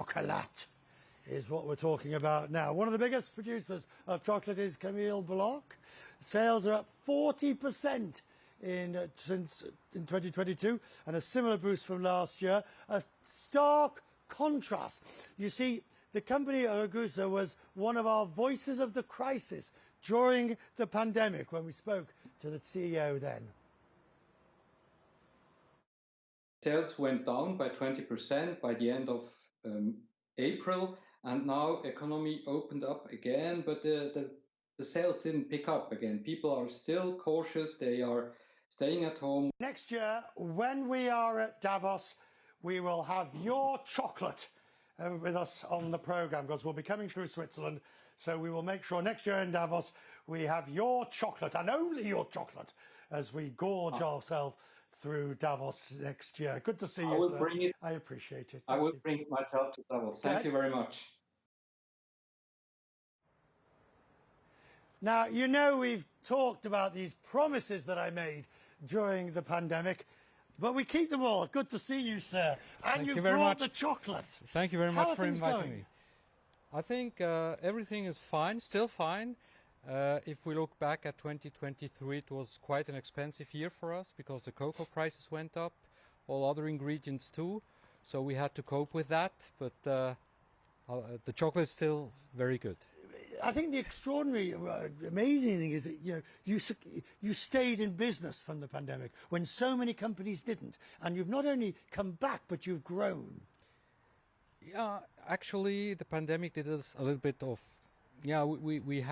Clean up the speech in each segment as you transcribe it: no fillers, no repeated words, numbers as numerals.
chocolat is what we're talking about now. One of the biggest producers of chocolate is Camille Bloch. Sales are up 40% in 2022, and a similar boost from last year. A stark contrast. You see, the company Augusta was one of our voices of the crisis during the pandemic when we spoke to the CEO then. Sales went down by 20% by the end of April, and now economy opened up again, but the sales didn't pick up again. People are still cautious. They are staying at home. Next year, when we are at Davos, we will have your chocolate with us on the programme, because we'll be coming through Switzerland. So we will make sure next year in Davos we have your chocolate, and only your chocolate, as we gorge ourselves through Davos next year. Good to see you, sir. Bring it. I appreciate it. I will bring it myself to Davos. Thank you very much. Now, you know, we've talked about these promises that I made during the pandemic, but we keep them all. Good to see you, sir. And you brought the chocolate. Thank you very much for inviting me. I think everything is fine, still fine. If we look back at 2023, it was quite an expensive year for us because the cocoa prices went up, all other ingredients too. So we had to cope with that, but the chocolate is still very good. I think the extraordinary, amazing thing is that you stayed in business from the pandemic when so many companies didn't, and you've not only come back but you've grown. Yeah, actually, the pandemic did us a little bit of. Yeah, we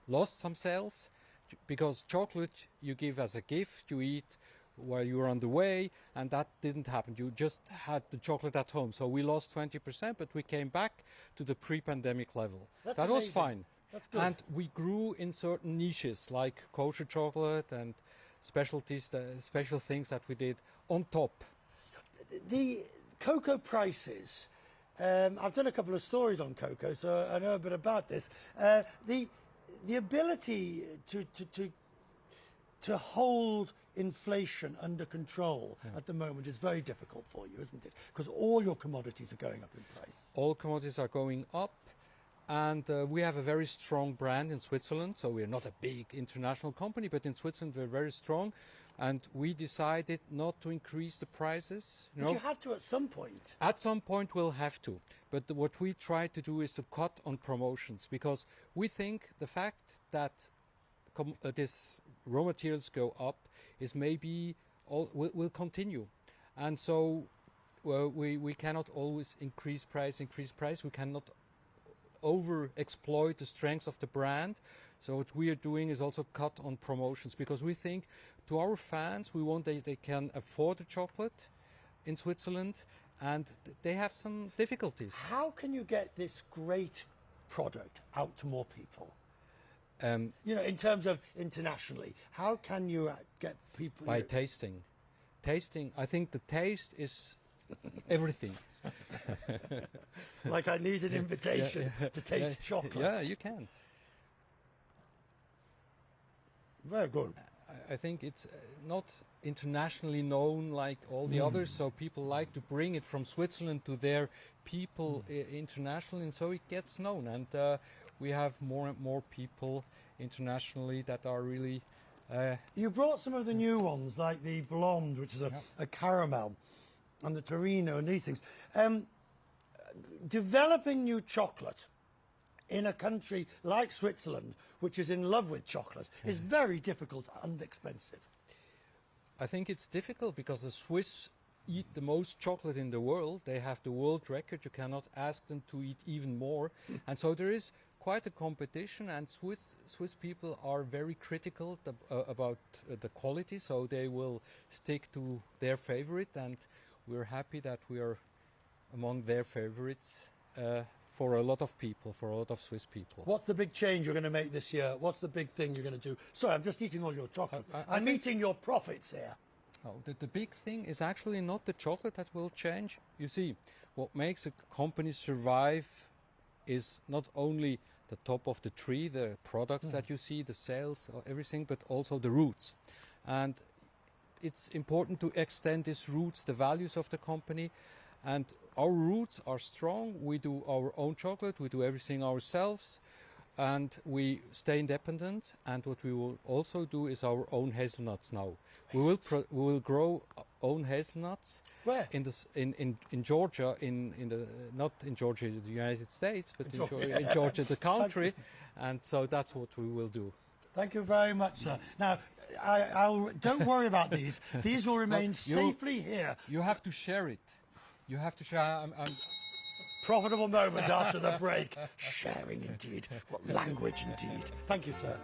lost some sales because chocolate you give as a gift, you eat while you're on the way, and that didn't happen. You just had the chocolate at home. So we lost 20%, but we came back to the pre-pandemic level. That was fine. That's good. And we grew in certain niches like kosher chocolate and specialties, special things that we did on top. The cocoa prices, I've done a couple of stories on cocoa, so I know a bit about this. The ability to hold inflation under control at the moment is very difficult for you, isn't it? Because all your commodities are going up in price. All commodities are going up, and we have a very strong brand in Switzerland. So we're not a big international company, but in Switzerland we're very strong. And we decided not to increase the prices. But you have to at some point. At some point we'll have to. But what we try to do is to cut on promotions, because we think the fact that this raw materials go up is maybe will continue. And so we cannot always increase price. We cannot over-exploit the strengths of the brand. So what we are doing is also cut on promotions, because we think to our fans, we want they can afford the chocolate in Switzerland, and they have some difficulties. How can you get this great product out to more people? In terms of internationally, how can you get people? By tasting. Tasting, I think the taste is everything. Like I need an invitation to taste chocolate. Yeah, you can. Very good. I think it's not internationally known like all the others, so people like to bring it from Switzerland to their people internationally, and so it gets known. And we have more and more people internationally that are really... You brought some of the new ones, like the blonde, which is a caramel, and the Torino, and these things. Developing new chocolate in a country like Switzerland, which is in love with chocolate, is very difficult and expensive. I think it's difficult because the Swiss eat the most chocolate in the world. They have the world record. You cannot ask them to eat even more. And so there is quite a competition, and Swiss people are very critical about the quality, so they will stick to their favorite, and we're happy that we are among their favorites for a lot of people, for a lot of Swiss people. What's the big change you're going to make this year? What's the big thing you're going to do? Sorry, I'm just eating all your chocolate. I'm eating your profits here. Oh, the big thing is actually not the chocolate that will change. You see, what makes a company survive is not only the top of the tree, the products that you see, the sales, everything, but also the roots. And it's important to extend these roots, the values of the company. And our roots are strong. We do our own chocolate. We do everything ourselves. And we stay independent. And what we will also do is our own hazelnuts now. We will grow own hazelnuts. Where? In Georgia, not in Georgia, the United States, but in Georgia, the country. And so that's what we will do. Thank you very much, sir. Now, don't worry about these. These will remain safely here. You have to share it. You have to share. Profitable moment after the break. Sharing indeed. What language indeed. Thank you, sir.